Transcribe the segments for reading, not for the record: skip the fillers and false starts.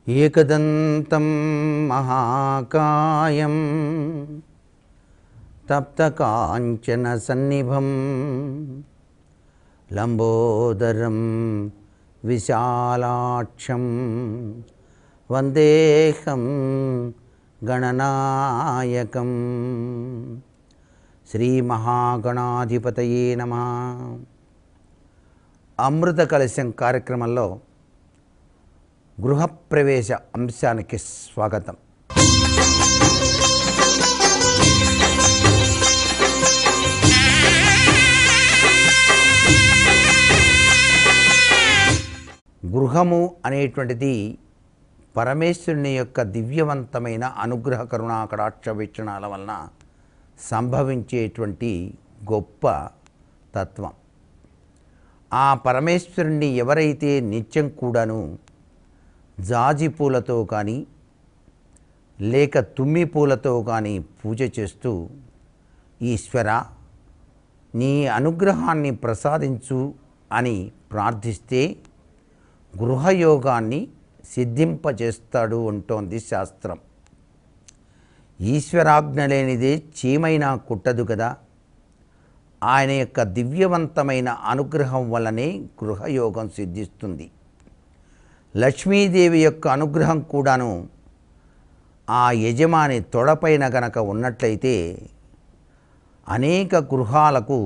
एकदन्तं महाकायं तप्तकाञ्चनसन्निभं लम्बोदरं विशालाक्षं वन्देऽहं गणनायकं श्रीमहागणाधिपतये नमः। అమృత కలశం కార్యక్రమంలో గృహప్రవేశ అంశానికి స్వాగతం. గృహము అనేటువంటిది పరమేశ్వరుని యొక్క దివ్యవంతమైన అనుగ్రహ కరుణా కటాక్ష వీక్షణాల వలన సంభవించేటువంటి గొప్ప తత్వం. ఆ పరమేశ్వరుణ్ణి ఎవరైతే నిత్యం కూడాను జాజి పూలతో కానీ లేక తుమ్మి పూలతో కానీ పూజ చేస్తూ ఈశ్వర నీ అనుగ్రహాన్ని ప్రసాదించు అని ప్రార్థిస్తే గృహయోగాన్ని సిద్ధింపజేస్తాడు అంటోంది శాస్త్రం. ఈశ్వరాజ్ఞ లేనిదే చీమైనా కుట్టదు కదా. ఆయన యొక్క దివ్యవంతమైన అనుగ్రహం వల్లనే గృహయోగం సిద్ధిస్తుంది. లక్ష్మీదేవి యొక్క అనుగ్రహం కూడాను ఆ యజమాని తొడపైన గనక ఉన్నట్లయితే అనేక గృహాలకు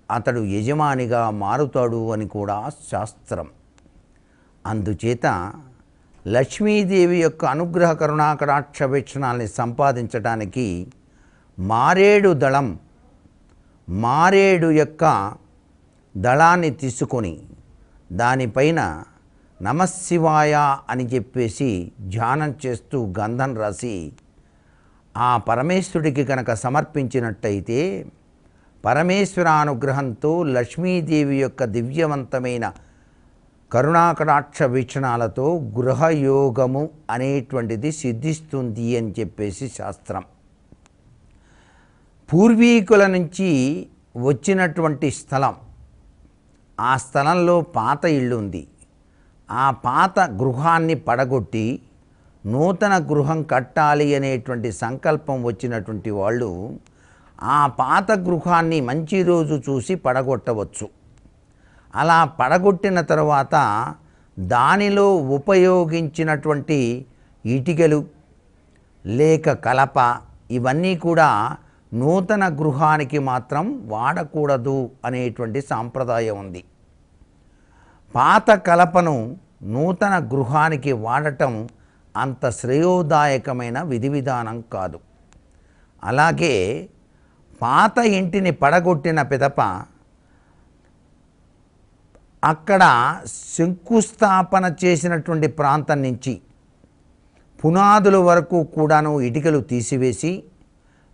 అతడు యజమానిగా మారుతాడు అని కూడా శాస్త్రం. అందుచేత లక్ష్మీదేవి యొక్క అనుగ్రహ కరుణా కటాక్ష వీక్షణాలని సంపాదించడానికి మారేడు యొక్క దళాన్ని తీసుకొని దానిపైన నమశివాయ అని చెప్పేసి ధ్యానం చేస్తూ గంధం రాసి ఆ పరమేశ్వరుడికి కనుక సమర్పించినట్టయితే పరమేశ్వరానుగ్రహంతో లక్ష్మీదేవి యొక్క దివ్యవంతమైన కరుణాకటాక్ష వీక్షణాలతో గృహయోగము అనేటువంటిది సిద్ధిస్తుంది అని చెప్పేసి శాస్త్రం. పూర్వీకుల నుంచి వచ్చినటువంటి స్థలం, ఆ స్థలంలో పాత ఇల్లు ఉంది. ఆ పాత గృహాన్ని పడగొట్టి నూతన గృహం కట్టాలి అనేటువంటి సంకల్పం వచ్చినటువంటి వాళ్ళు ఆ పాత గృహాన్ని మంచి రోజు చూసి పడగొట్టవచ్చు. అలా పడగొట్టిన తర్వాత దానిలో ఉపయోగించినటువంటి ఇటుకలు లేక కలప ఇవన్నీ కూడా నూతన గృహానికి మాత్రం వాడకూడదు అనేటువంటి సాంప్రదాయం ఉంది. పాత కలపను నూతన గృహానికి వాడటం అంత శ్రేయోదాయకమైన విధి విధానం కాదు. అలాగే పాత ఇంటిని పడగొట్టిన పిదప అక్కడ శంకుస్థాపన చేసినటువంటి ప్రాంతం నుంచి పునాదుల వరకు కూడాను ఇటుకలు తీసివేసి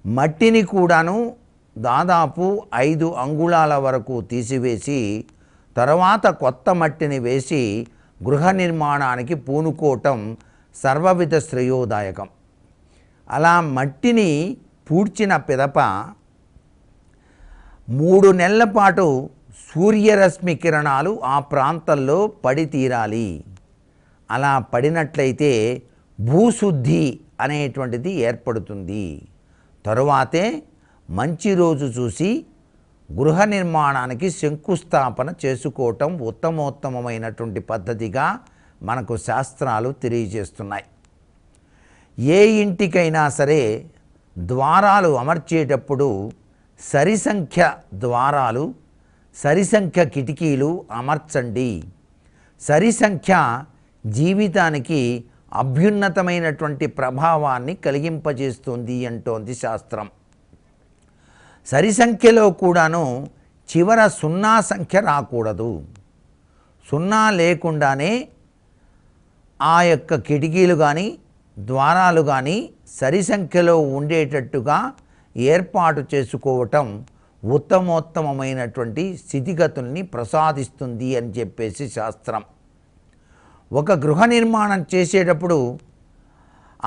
మట్టిని కూడాను దాదాపు 5 అంగుళాల వరకు తీసివేసి తర్వాత కొత్త మట్టిని వేసి గృహ నిర్మాణానికి పూనుకోవటం సర్వవిధ శ్రేయోదాయకం. అలా మట్టిని పూడ్చిన పిదప 3 నెలల పాటు సూర్యరశ్మి కిరణాలు ఆ ప్రాంతంలో పడి తీరాలి. అలా పడినట్లయితే భూశుద్ధి అనేటువంటిది ఏర్పడుతుంది. తరువాతే మంచి రోజు చూసి గృహ నిర్మాణానికి శంకుస్థాపన చేసుకోవటం ఉత్తమోత్తమమైనటువంటి పద్ధతిగా మనకు శాస్త్రాలు తెలియజేస్తున్నాయి. ఏ ఇంటికైనా సరే ద్వారాలు అమర్చేటప్పుడు సరిసంఖ్య ద్వారాలు, సరిసంఖ్య కిటికీలు అమర్చండి. సరిసంఖ్య జీవితానికి అభ్యున్నతమైనటువంటి ప్రభావాన్ని కలిగింపజేస్తుంది అంటోంది శాస్త్రం. సరిసంఖ్యలో కూడాను చివర 0 సంఖ్య రాకూడదు. 0 లేకుండానే ఆ యొక్క కిటికీలు కానీ ద్వారాలు కానీ సరిసంఖ్యలో ఉండేటట్టుగా ఏర్పాటు చేసుకోవటం ఉత్తమోత్తమమైనటువంటి స్థితిగతుల్ని ప్రసాదిస్తుంది అని చెప్పేసి శాస్త్రం. ఒక గృహ నిర్మాణం చేసేటప్పుడు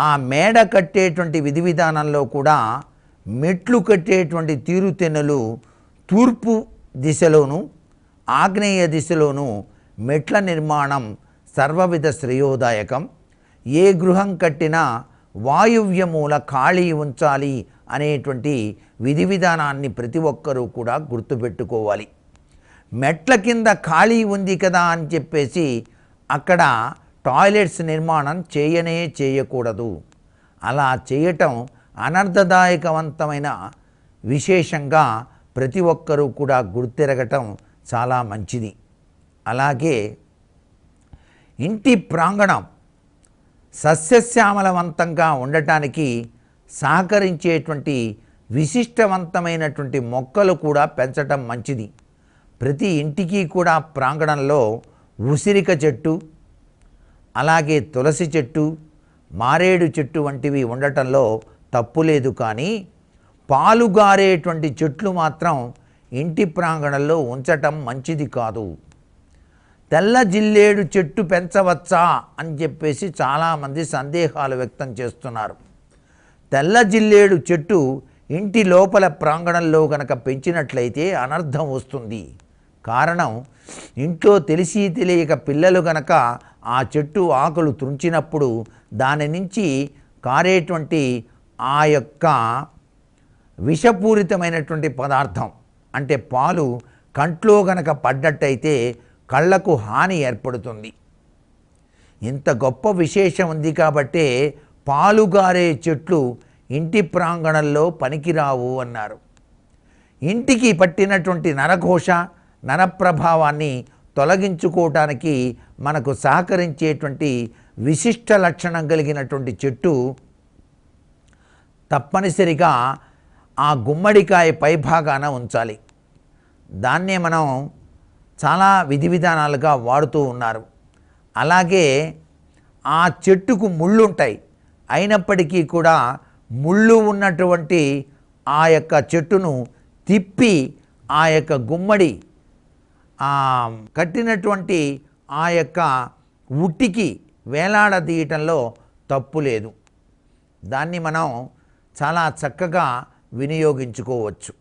ఆ మేడ కట్టేటువంటి విధి విధానంలో కూడా మెట్లు కట్టేటువంటి తీరుతెన్నులు తూర్పు దిశలోను ఆగ్నేయ దిశలోను మెట్ల నిర్మాణం సర్వవిధ శ్రేయోదాయకం. ఏ గృహం కట్టినా వాయువ్యమూల ఖాళీ ఉంచాలి అనేటువంటి విధి విధానాన్ని ప్రతి ఒక్కరూ కూడా గుర్తుపెట్టుకోవాలి. మెట్ల కింద ఖాళీ ఉంది కదా అని చెప్పేసి అక్కడ టాయిలెట్స్ నిర్మాణం చేయకూడదు. అలా చేయటం అనర్థదాయకవంతమైన విశేషంగా ప్రతి ఒక్కరూ కూడా గుర్తెరగటం చాలా మంచిది. అలాగే ఇంటి ప్రాంగణం సస్యశ్యామలవంతంగా ఉండటానికి సహకరించేటువంటి విశిష్టవంతమైనటువంటి మొక్కలు కూడా పెంచటం మంచిది. ప్రతి ఇంటికి కూడా ప్రాంగణంలో ఉసిరిక చెట్టు, అలాగే తులసి చెట్టు, మారేడు చెట్టు వంటివి ఉండటంలో తప్పు లేదు. కానీ పాలుగారేటువంటి చెట్లు మాత్రం ఇంటి ప్రాంగణంలో ఉంచటం మంచిది కాదు. తెల్ల జిల్లేడు చెట్టు పెంచవచ్చా అని చెప్పేసి చాలామంది సందేహాలు వ్యక్తం చేస్తున్నారు. తెల్ల జిల్లేడు చెట్టు ఇంటి లోపల ప్రాంగణంలో కనుక పెంచినట్లయితే అనర్థం వస్తుంది. కారణం, ఇంట్లో తెలిసి తెలియక పిల్లలు గనక ఆ చెట్టు ఆకులు తుంచినప్పుడు దాని నుంచి కారేటువంటి ఆ యొక్క విషపూరితమైనటువంటి పదార్థం అంటే పాలు కంట్లో గనక పడ్డట్టయితే కళ్ళకు హాని ఏర్పడుతుంది. ఇంత గొప్ప విశేషం ఉంది కాబట్టే పాలుగారే చెట్లు ఇంటి ప్రాంగణంలో పనికిరావు అన్నారు. ఇంటికి పట్టినటువంటి నరఘోష, నరప్రభావాన్ని తొలగించుకోవటానికి మనకు సహకరించేటువంటి విశిష్ట లక్షణం కలిగినటువంటి చెట్టు తప్పనిసరిగా ఆ గుమ్మడికాయ పైభాగాన ఉంచాలి. దాన్నే మనం చాలా విధి విధానాలుగా వాడుతూ ఉన్నారు. అలాగే ఆ చెట్టుకు ముళ్ళు ఉంటాయి. అయినప్పటికీ కూడా ముళ్ళు ఉన్నటువంటి ఆ యొక్క చెట్టును తిప్పి ఆ యొక్క గుమ్మడి కట్టినటువంటి ఆ యొక్క ఉట్టికి వేలాడదీయటంలో తప్పు లేదు. దాన్ని మనం చాలా చక్కగా వినియోగించుకోవచ్చు.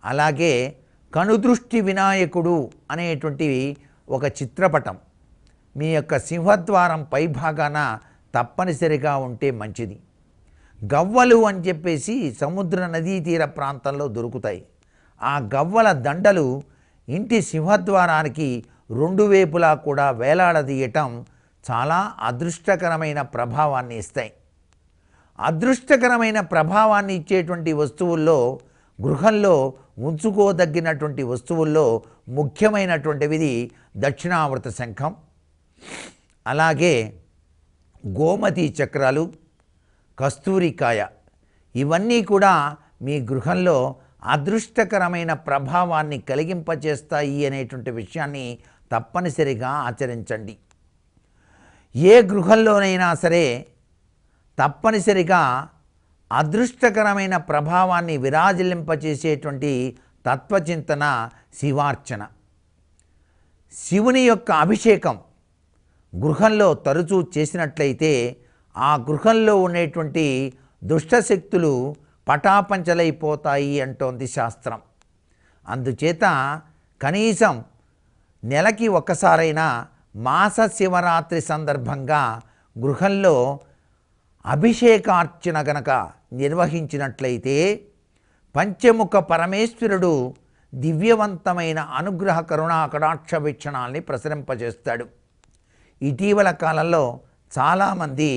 అలాగే కనుదృష్టి వినాయకుడు అనేటువంటి ఒక చిత్రపటం మీ యొక్క సింహద్వారం పైభాగాన తప్పనిసరిగా ఉంటే మంచిది. గవ్వలు అని చెప్పేసి సముద్ర నదీ తీర ప్రాంతంలో దొరుకుతాయి. ఆ గవ్వల దండలు ఇంటి సింహద్వారానికి రెండు వైపులా కూడా వేలాడదీయటం చాలా అదృష్టకరమైన ప్రభావాన్ని ఇస్తాయి. అదృష్టకరమైన ప్రభావాన్ని ఇచ్చేటువంటి వస్తువుల్లో, గృహంలో ఉంచుకోదగినటువంటి వస్తువుల్లో ముఖ్యమైనటువంటిది దక్షిణావృత శంఖం, అలాగే గోమతి చక్రాలు, కస్తూరికాయ. ఇవన్నీ కూడా మీ గృహంలో అదృష్టకరమైన ప్రభావాన్ని కలిగింపచేస్తాయి అనేటువంటి విషయాన్ని తప్పనిసరిగా ఆచరించండి. ఏ గృహంలోనైనా సరే తప్పనిసరిగా అదృష్టకరమైన ప్రభావాన్ని విరాజిల్లింపచేసేటువంటి తత్వచింతన శివార్చన. శివుని యొక్క అభిషేకం గృహంలో తరచూ చేసినట్లయితే ఆ గృహంలో ఉండేటువంటి దుష్టశక్తులు పటాపంచలైపోతాయి అంటోంది శాస్త్రం. అందుచేత కనీసం నెలకి ఒక్కసారైనా మాస శివరాత్రి సందర్భంగా గృహంలో అభిషేకార్చన గనక నిర్వహించినట్లయితే పంచముఖ పరమేశ్వరుడు దివ్యవంతమైన అనుగ్రహ కరుణా కటాక్ష వీక్షణాల్ని ప్రసరింపజేస్తాడు. ఇటీవల కాలంలో చాలామంది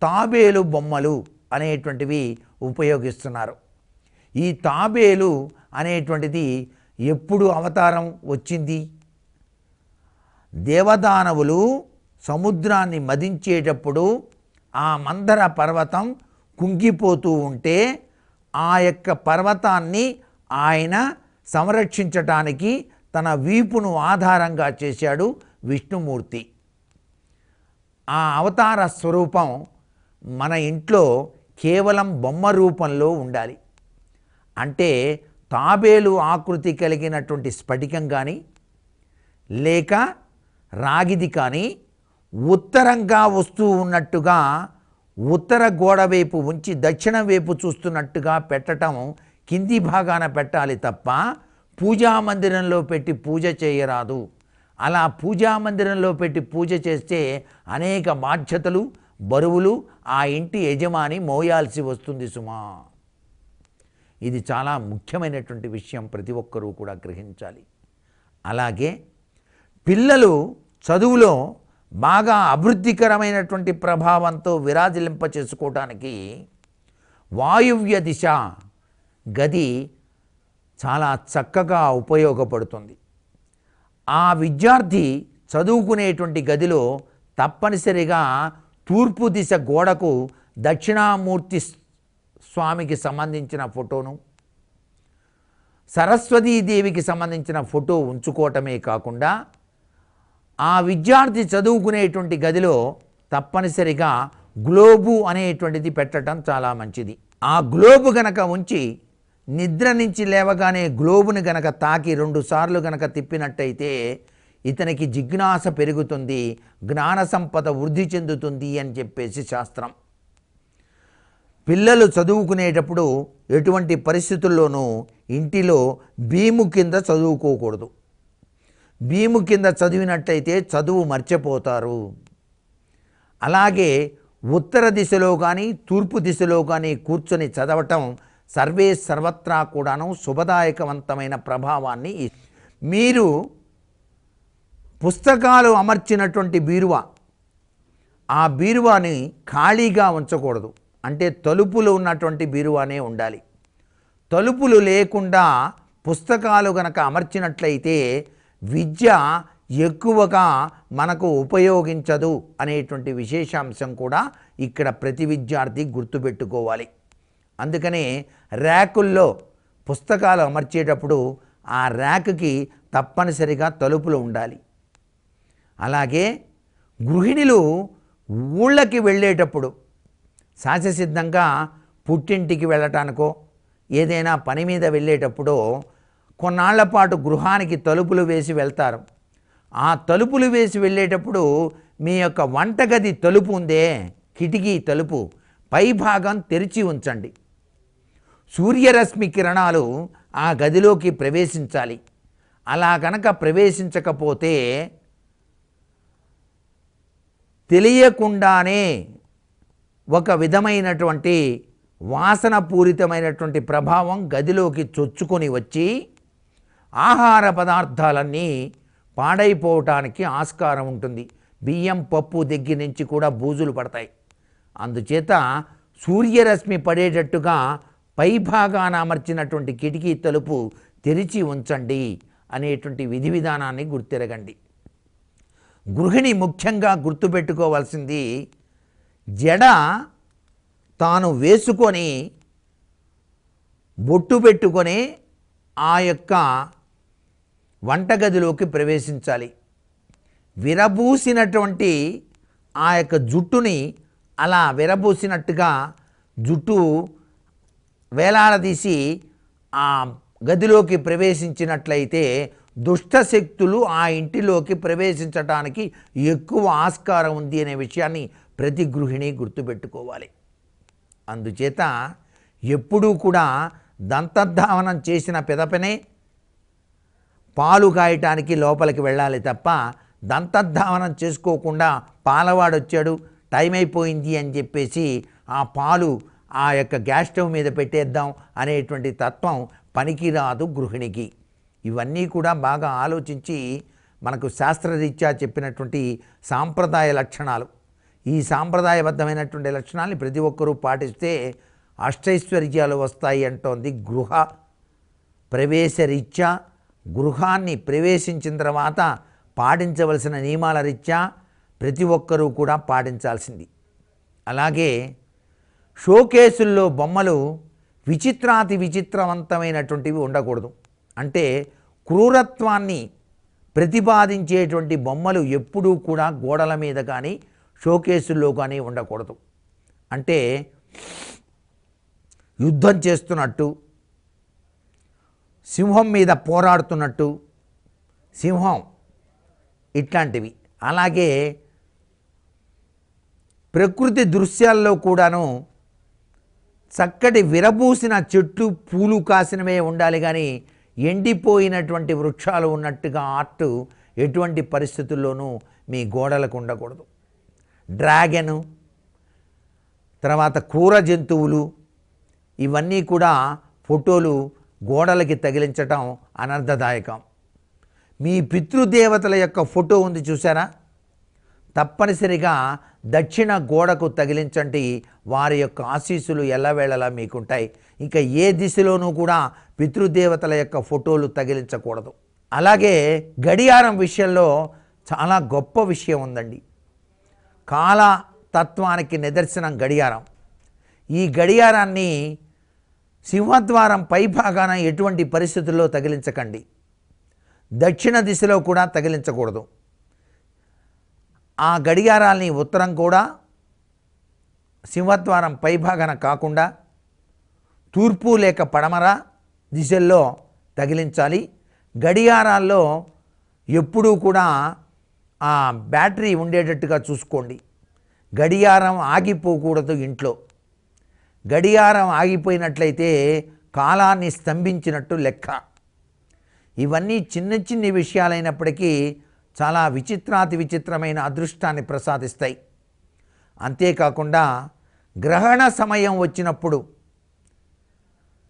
తాబేలు బొమ్మలు అనేటువంటివి ఉపయోగిస్తున్నారు. ఈ తాబేలు అనేటువంటిది ఎప్పుడు అవతారం వచ్చింది? దేవదానవులు సముద్రాన్ని మదించేటప్పుడు ఆ మందర పర్వతం కుంగిపోతూ ఉంటే ఆ యొక్క పర్వతాన్ని ఆయన సంరక్షించటానికి తన వీపును ఆధారంగా చేశాడు విష్ణుమూర్తి. ఆ అవతార స్వరూపం మన ఇంట్లో కేవలం బొమ్మ రూపంలో ఉండాలి. అంటే తాబేలు ఆకృతి కలిగినటువంటి స్ఫటికం కానీ లేక రాగిది కానీ ఉత్తరంగా వస్తూ ఉన్నట్టుగా ఉత్తర గోడ వైపు ఉంచి దక్షిణం వైపు చూస్తున్నట్టుగా పెట్టడం కింది భాగాన పెట్టాలి తప్ప పూజామందిరంలో పెట్టి పూజ చేయరాదు. అలా పూజామందిరంలో పెట్టి పూజ చేస్తే అనేక బాధ్యతలు, బరువులు ఆ ఇంటి యజమాని మోయాల్సి వస్తుంది సుమా. ఇది చాలా ముఖ్యమైనటువంటి విషయం, ప్రతి ఒక్కరూ కూడా గ్రహించాలి. అలాగే పిల్లలు చదువులో బాగా అభివృద్ధికరమైనటువంటి ప్రభావంతో విరాజిలింప చేసుకోవటానికి వాయువ్య దిశ గది చాలా చక్కగా ఉపయోగపడుతుంది. ఆ విద్యార్థి చదువుకునేటువంటి గదిలో తప్పనిసరిగా తూర్పు దిశ గోడకు దక్షిణామూర్తి స్వామికి సంబంధించిన ఫోటోను, సరస్వతీదేవికి సంబంధించిన ఫోటో ఉంచుకోవటమే కాకుండా ఆ విద్యార్థి చదువుకునేటువంటి గదిలో తప్పనిసరిగా గ్లోబు అనేటువంటిది పెట్టడం చాలా మంచిది. ఆ గ్లోబు గనక ఉంచి నిద్ర నుంచి లేవగానే గ్లోబుని గనక తాకి 2 సార్లు గనక తిప్పినట్టయితే ఇతనికి జిజ్ఞాస పెరుగుతుంది, జ్ఞాన సంపద వృద్ధి చెందుతుంది అని చెప్పేసి శాస్త్రం. పిల్లలు చదువుకునేటప్పుడు ఎటువంటి పరిస్థితుల్లోనూ ఇంటిలో భీము కింద చదువుకోకూడదు. భీము కింద చదివినట్టయితే చదువు మర్చిపోతారు. అలాగే ఉత్తర దిశలో కానీ తూర్పు దిశలో కానీ కూర్చొని చదవటం సర్వత్రా కూడాను శుభదాయకవంతమైన ప్రభావాన్ని. మీరు పుస్తకాలు అమర్చినటువంటి బీరువా, ఆ బీరువాని ఖాళీగా ఉంచకూడదు. అంటే తలుపులు ఉన్నటువంటి బీరువానే ఉండాలి. తలుపులు లేకుండా పుస్తకాలు గనక అమర్చినట్లయితే విద్య ఎక్కువగా మనకు ఉపయోగించదు అనేటువంటి విశేషాంశం కూడా ఇక్కడ ప్రతి విద్యార్థి గుర్తుపెట్టుకోవాలి. అందుకనే ర్యాకుల్లో పుస్తకాలు అమర్చేటప్పుడు ఆ ర్యాక్కి తప్పనిసరిగా తలుపులు ఉండాలి. అలాగే గృహిణులు ఊళ్ళకి వెళ్ళేటప్పుడు సహజసిద్ధంగా పుట్టింటికి వెళ్ళటానికో ఏదైనా పని మీద వెళ్ళేటప్పుడు కొన్నాళ్ల పాటు గృహానికి తలుపులు వేసి వెళ్తారు. ఆ తలుపులు వేసి వెళ్ళేటప్పుడు మీ యొక్క వంటగది తలుపు ఉందే, కిటికీ తలుపు పై భాగం తెరిచి ఉంచండి. సూర్యరశ్మి కిరణాలు ఆ గదిలోకి ప్రవేశించాలి. అలా కనుక ప్రవేశించకపోతే తెలియకుండానే ఒక విధమైనటువంటి వాసనపూరితమైనటువంటి ప్రభావం గదిలోకి చొచ్చుకొని వచ్చి ఆహార పదార్థాలన్నీ పాడైపోవటానికి ఆస్కారం ఉంటుంది. బియ్యం పప్పు దగ్గర నుంచి కూడా బూజులు పడతాయి. అందుచేత సూర్యరశ్మి పడేటట్టుగా పైభాగాన అమర్చినటువంటి కిటికీ తలుపు తెరిచి ఉంచండి అనేటువంటి విధి విధానాన్ని గుర్తెరగండి. గృహిణి ముఖ్యంగా గుర్తుపెట్టుకోవాల్సింది, జడ తాను వేసుకొని బొట్టు పెట్టుకొని ఆ యొక్క వంటగదిలోకి ప్రవేశించాలి. విరబూసినటువంటి ఆ యొక్క జుట్టుని అలా విరబూసినట్టుగా జుట్టు వేలాడదీసి ఆ గదిలోకి ప్రవేశించినట్లయితే దుష్టశక్తులు ఆ ఇంటిలోకి ప్రవేశించడానికి ఎక్కువ ఆస్కారం ఉంది అనే విషయాన్ని ప్రతి గృహిణి గుర్తుపెట్టుకోవాలి. అందుచేత ఎప్పుడూ కూడా దంతధావనం చేసిన పిదపనే పాలు కాయటానికి లోపలికి వెళ్ళాలి తప్ప దంతధావనం చేసుకోకుండా పాలవాడొచ్చాడు టైం అయిపోయింది అని చెప్పేసి ఆ పాలు ఆ యొక్క గ్యాస్ స్టవ్ మీద పెట్టేద్దాం అనేటువంటి తత్వం పనికిరాదు గృహిణికి. ఇవన్నీ కూడా బాగా ఆలోచించి మనకు శాస్త్రరీత్యా చెప్పినటువంటి సాంప్రదాయ లక్షణాలు. ఈ సాంప్రదాయబద్ధమైనటువంటి లక్షణాలని ప్రతి ఒక్కరూ పాటిస్తే అష్టైశ్వర్యాలు వస్తాయి అంటోంది గృహ ప్రవేశరీత్యా. గృహాన్ని ప్రవేశించిన తర్వాత పాటించవలసిన నియమాల రీత్యా ప్రతి ఒక్కరూ కూడా పాటించాల్సింది. అలాగే షోకేసుల్లో బొమ్మలు విచిత్రాతి విచిత్రవంతమైనటువంటివి ఉండకూడదు. అంటే క్రూరత్వాన్ని ప్రతిపాదించేటువంటి బొమ్మలు ఎప్పుడూ కూడా గోడల మీద కానీ షోకేసుల్లో కానీ ఉండకూడదు. అంటే యుద్ధం చేస్తున్నట్టు, సింహం మీద పోరాడుతున్నట్టు, సింహం ఇట్లాంటివి. అలాగే ప్రకృతి దృశ్యాల్లో కూడాను చక్కటి విరబూసిన చెట్లు పూలు కాసినవే ఉండాలి కానీ ఎండిపోయినటువంటి వృక్షాలు ఉన్నట్టుగా ఆర్ట్ ఎటువంటి పరిస్థితుల్లోనూ మీ గోడలకు ఉండకూడదు. డ్రాగను, తర్వాత క్రూర జంతువులు, ఇవన్నీ కూడా ఫోటోలు గోడలకి తగిలించటం అనర్థదాయకం. మీ పితృదేవతల యొక్క ఫోటో ఉంది చూసారా, తప్పనిసరిగా దక్షిణ గోడకు తగిలించండి. వారి యొక్క ఆశీస్సులు ఎల్లవేళలా మీకుంటాయి. ఇంకా ఏ దిశలోనూ కూడా పితృదేవతల యొక్క ఫోటోలు తగిలించకూడదు. అలాగే గడియారం విషయంలో చాలా గొప్ప విషయం ఉందండి. కాల తత్వానికి నిదర్శనం గడియారం. ఈ గడియారాన్ని సింహద్వారం పైభాగాన ఎటువంటి పరిస్థితుల్లో తగిలించకండి. దక్షిణ దిశలో కూడా తగిలించకూడదు. ఆ గడియారాల్ని ఉత్తరం కూడా సింహద్వారం పైభాగాన కాకుండా తూర్పు లేక పడమర దిశల్లో తగిలించాలి. గడియారాల్లో ఎప్పుడూ కూడా ఆ బ్యాటరీ ఉండేటట్టుగా చూసుకోండి. గడియారం ఆగిపోకూడదు ఇంట్లో. గడియారం ఆగిపోయినట్లయితే కాలాన్ని స్తంభించినట్టు లెక్క. ఇవన్నీ చిన్న చిన్ని విషయాలైనప్పటికీ చాలా విచిత్రాతి విచిత్రమైన అదృష్టాన్ని ప్రసాదిస్తాయి. అంతేకాకుండా గ్రహణ సమయం వచ్చినప్పుడు,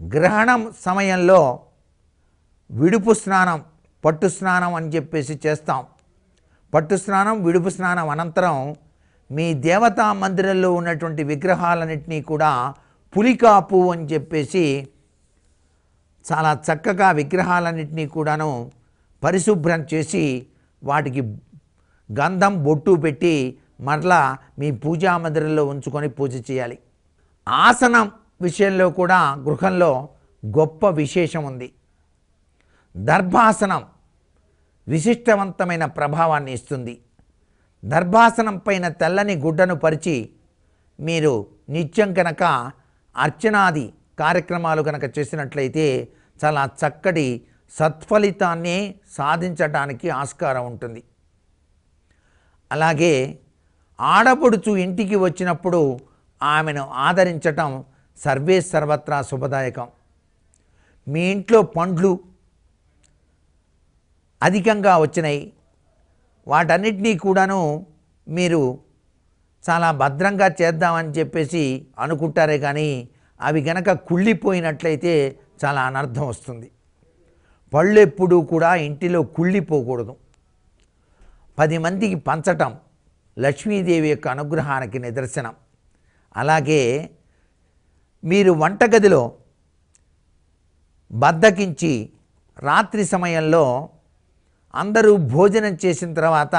గ్రహణం సమయంలో విడుపు స్నానం, పట్టు స్నానం అని చెప్పేసి చేస్తాం. పట్టు స్నానం, విడుపు స్నానం అనంతరం మీ దేవతా మందిరంలో ఉన్నటువంటి విగ్రహాలన్నింటినీ కూడా పులికాపు అని చెప్పేసి చాలా చక్కగా విగ్రహాలన్నింటినీ కూడాను పరిశుభ్రం చేసి వాటికి గంధం బొట్టు పెట్టి మరలా మీ పూజా మందిరంలో ఉంచుకొని పూజ చేయాలి. ఆసనం విషయంలో కూడా గృహంలో గొప్ప విశేషం ఉంది. దర్భాసనం విశిష్టవంతమైన ప్రభావాన్ని ఇస్తుంది. దర్భాసనం పైన తెల్లని గుడ్డను పరిచి మీరు నిత్యం కనుక అర్చనాది కార్యక్రమాలు కనుక చేసినట్లయితే చాలా చక్కటి సత్ఫలితాన్ని సాధించడానికి ఆస్కారం ఉంటుంది. అలాగే ఆడపడుచు ఇంటికి వచ్చినప్పుడు ఆమెను ఆదరించటం సర్వే సర్వత్రా శుభదాయకం. మీ ఇంట్లో పండ్లు అధికంగా వచ్చినాయి, వాటన్నిటినీ కూడాను మీరు చాలా భద్రంగా చేద్దామని చెప్పేసి అనుకుంటారే కానీ అవి గనక కుళ్ళిపోయినట్లయితే చాలా అనర్థం వస్తుంది. పళ్ళు ఎప్పుడూ కూడా ఇంటిలో కుళ్ళిపోకూడదు. 10 మందికి పంచటం లక్ష్మీదేవి యొక్క అనుగ్రహానికి నిదర్శనం. అలాగే మీరు వంటగదిలో బద్దకించి రాత్రి సమయంలో అందరూ భోజనం చేసిన తర్వాత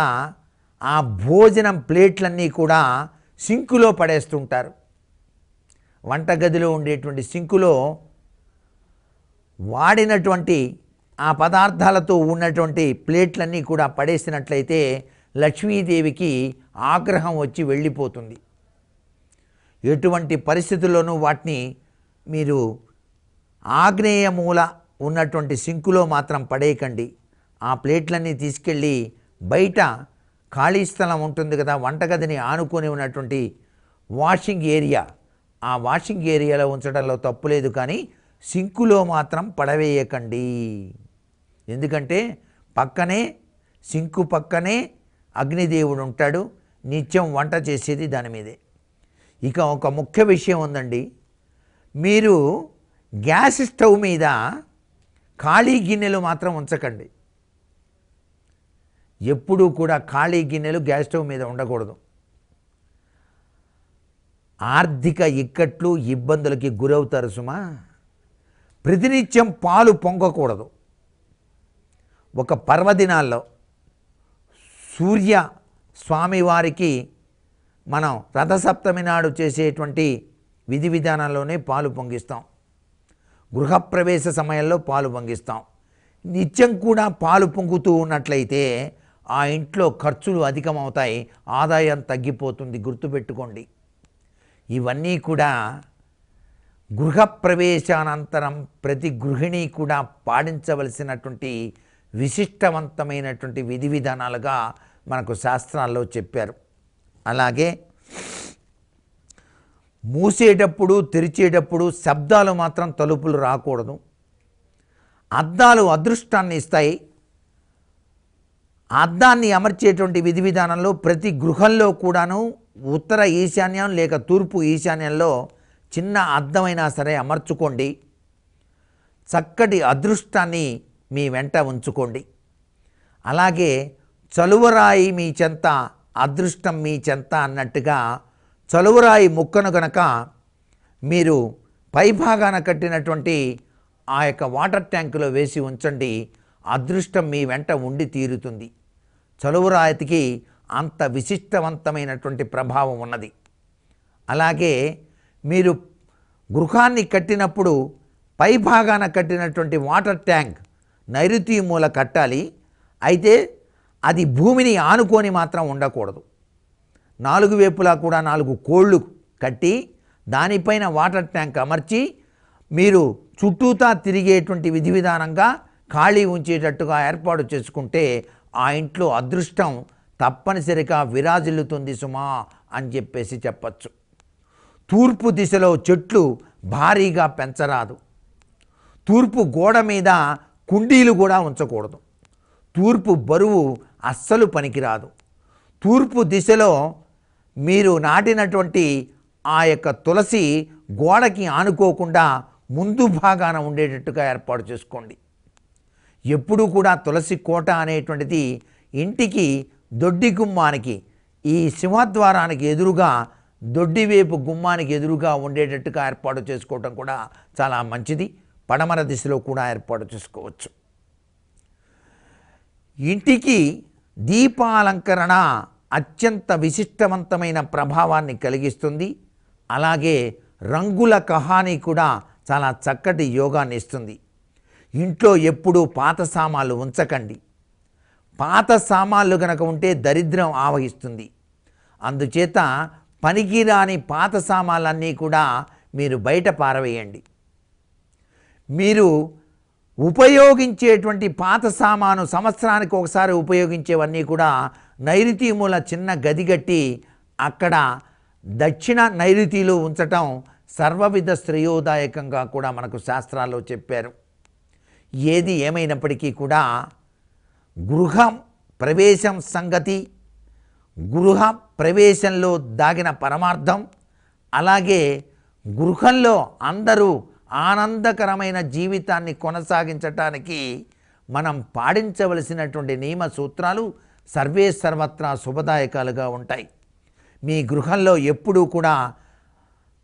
ఆ భోజనం ప్లేట్లన్నీ కూడా సింకులో పడేస్తుంటారు. వంటగదిలో ఉండేటువంటి సింకులో వాడినటువంటి ఆ పదార్థాలతో ఉన్నటువంటి ప్లేట్లన్నీ కూడా పడేసినట్లయితే లక్ష్మీదేవికి ఆగ్రహం వచ్చి వెళ్ళిపోతుంది. ఎటువంటి పరిస్థితుల్లోనూ వాటిని మీరు ఆగ్నేయ మూల ఉన్నటువంటి సింకులో మాత్రం పడేయకండి. ఆ ప్లేట్లన్నీ తీసుకెళ్ళి బయట ఖాళీ స్థలం ఉంటుంది కదా, వంటగదిని ఆనుకొని ఉన్నటువంటి వాషింగ్ ఏరియా, ఆ వాషింగ్ ఏరియాలో ఉంచడంలో తప్పులేదు, కానీ సింకులో మాత్రం పడవేయకండి. ఎందుకంటే పక్కనే సింకు పక్కనే అగ్నిదేవుడు ఉంటాడు, నిత్యం వంట చేసేది దాని మీదే. ఇక ఒక ముఖ్య విషయం ఉందండి, మీరు గ్యాస్ స్టవ్ మీద ఖాళీ గిన్నెలు మాత్రం ఉంచకండి. ఎప్పుడూ కూడా ఖాళీ గిన్నెలు గ్యాస్ స్టవ్ మీద ఉండకూడదు. ఆర్థిక ఇక్కట్లు ఇబ్బందులకి గురవుతారు సుమా. ప్రతినిత్యం పాలు పొంగకూడదు. ఒక పర్వదినాల్లో సూర్య స్వామివారికి మనం రథసప్తమి నాడు చేసేటువంటి విధి విధానంలోనే పాలు పొంగిస్తాం. గృహప్రవేశ సమయంలో పాలు పొంగిస్తాం. నిత్యం కూడా పాలు పొంగుతూ ఉన్నట్లయితే ఆ ఇంట్లో ఖర్చులు అధికమవుతాయి, ఆదాయం తగ్గిపోతుంది. గుర్తుపెట్టుకోండి. ఇవన్నీ కూడా గృహప్రవేశానంతరం ప్రతి గృహిణి కూడా పాటించవలసినటువంటి విశిష్టవంతమైనటువంటి విధి విధానాలుగా మనకు శాస్త్రాల్లో చెప్పారు. అలాగే మూసేటప్పుడు తెరిచేటప్పుడు శబ్దాలు మాత్రం తలుపులు రాకూడదు. అద్దాలు అదృష్టాన్ని ఇస్తాయి. అద్దాన్ని అమర్చేటువంటి విధి విధానంలో ప్రతి గృహంలో కూడాను ఉత్తర ఈశాన్యం లేక తూర్పు ఈశాన్యంలో చిన్న అద్దమైనా సరే అమర్చుకోండి. చక్కటి అదృష్టాన్ని మీ వెంట ఉంచుకోండి. అలాగే చలువరాయి మీ చెంత, అదృష్టం మీ చెంత అన్నట్టుగా చలువరాయి ముక్కను గనక మీరు పైభాగాన కట్టినటువంటి ఆ యొక్క వాటర్ ట్యాంకులో వేసి ఉంచండి. అదృష్టం మీ వెంట ఉండి తీరుతుంది. చలువరాయికి అంత విశిష్టవంతమైనటువంటి ప్రభావం ఉన్నది. అలాగే మీరు గృహాన్ని కట్టినప్పుడు పైభాగాన కట్టినటువంటి వాటర్ ట్యాంక్ నైరుతి మూల కట్టాలి. అయితే అది భూమిని ఆనుకొని మాత్రం ఉండకూడదు. 4 వైపులా కూడా 4 కోళ్ళు కట్టి దానిపైన వాటర్ ట్యాంక్ అమర్చి మీరు చుట్టూతా తిరిగేటువంటి విధి విధానంగా ఖాళీ ఉంచేటట్టుగా ఏర్పాటు చేసుకుంటే ఆ ఇంట్లో అదృష్టం తప్పనిసరిగా విరాజిల్లుతుంది సుమా అని చెప్పేసి చెప్పచ్చు. తూర్పు దిశలో చెట్లు భారీగా పెంచరాదు. తూర్పు గోడ మీద కుండీలు కూడా ఉంచకూడదు. తూర్పు బరువు అస్సలు పనికిరాదు. తూర్పు దిశలో మీరు నాటినటువంటి ఆ యొక్క తులసి గోడకి ఆనుకోకుండా ముందు భాగాన ఉండేటట్టుగా ఏర్పాటు చేసుకోండి. ఎప్పుడూ కూడా తులసి కోట అనేటువంటిది ఇంటికి దొడ్డి గుమ్మానికి, ఈ సింహద్వారానికి ఎదురుగా దొడ్డివైపు గుమ్మానికి ఎదురుగా ఉండేటట్టుగా ఏర్పాటు చేసుకోవటం కూడా చాలా మంచిది. పడమర దిశలో కూడా ఏర్పాటు చేసుకోవచ్చు. ఇంటికి దీపాలంకరణ అత్యంత విశిష్టవంతమైన ప్రభావాన్ని కలిగిస్తుంది. అలాగే రంగుల కహాని కూడా చాలా చక్కటి యోగాన్ని ఇస్తుంది. ఇంట్లో ఎప్పుడూ పాత సామాన్లు ఉంచకండి. పాత సామాన్లు కనుక ఉంటే దరిద్రం ఆవహిస్తుంది. అందుచేత పనికిరాని పాత సామాన్లన్నీ కూడా మీరు బయట పారవేయండి. మీరు ఉపయోగించేటువంటి పాత సామాను సంవత్సరానికి ఒకసారి ఉపయోగించేవన్నీ కూడా నైరుతి మూల చిన్న గది కట్టి అక్కడ దక్షిణ నైరుతిలో ఉంచటం సర్వవిధ శ్రేయోదాయకంగా కూడా మనకు శాస్త్రాల్లో చెప్పారు. ఏది ఏమైనప్పటికీ కూడా గృహం ప్రవేశం సంగతి, గృహ ప్రవేశంలో దాగిన పరమార్థం, అలాగే గృహంలో అందరూ ఆనందకరమైన జీవితాన్ని కొనసాగించటానికి మనం పాటించవలసినటువంటి నియమ సూత్రాలు సర్వే సర్వత్రా శుభదాయకాలుగా ఉంటాయి. మీ గృహంలో ఎప్పుడూ కూడా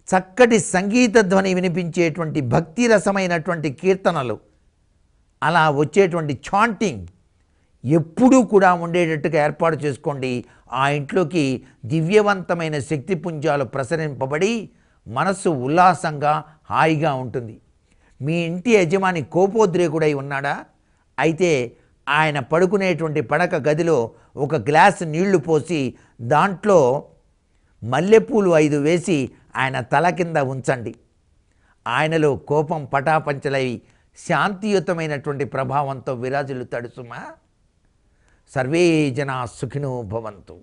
చక్కటి సంగీత ధ్వని వినిపించేటువంటి భక్తి రసమైనటువంటి కీర్తనలు, అలా వచ్చేటువంటి చాంటింగ్ ఎప్పుడూ కూడా ఉండేటట్టుగా ఏర్పాటు చేసుకోండి. ఆ ఇంట్లోకి దివ్యవంతమైన శక్తిపుంజాలు ప్రసరింపబడి మనస్సు ఉల్లాసంగా హాయిగా ఉంటుంది. మీ ఇంటి యజమాని కోపోద్రేకుడై ఉన్నాడా? అయితే ఆయన పడుకునేటువంటి పడక గదిలో ఒక గ్లాసు నీళ్లు పోసి దాంట్లో మల్లెపూలు 5 వేసి ఆయన తల కింద ఉంచండి. ఆయనలో కోపం పటాపంచలై శాంతియుతమైనటువంటి ప్రభావంతో విరాజిల్లుతాడు సుమా. సర్వే జనా సుఖినో భవంతు.